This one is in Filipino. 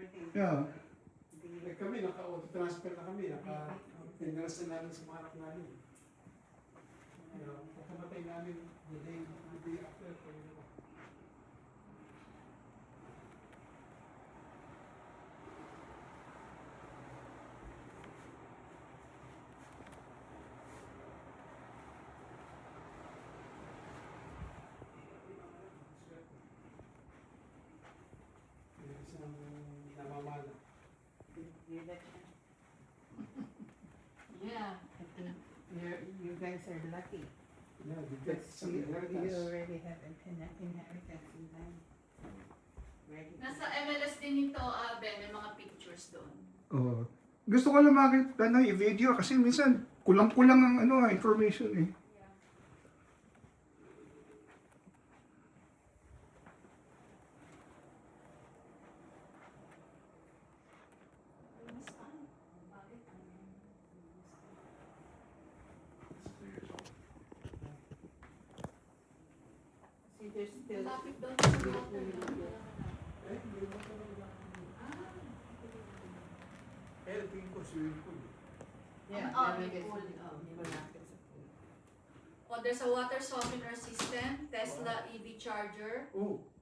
everything. Yeah. Eh kami, naka-auto-transfer na kami, naka-pinras na namin sa mga anak namin. Pagkamatay namin, the day after, isang namamala. Election. Yeah, I think you guys are lucky. Yeah, we get some You inheritance. already have inheritance in line. Ready. Nasa MLS din nito, Ben, may mga pictures doon. Oh. Gusto ko lang makita i-video kasi minsan kulang-kulang ang information eh. See, there's still. Lapit daw sa water. Eh, hindi mo ito lang. Eh, tingin ko swimming pool. Yeah, Oh, there may is- pool. oh, malapit sa pool. Oh, there's a water softener system, Tesla EV charger, Oh,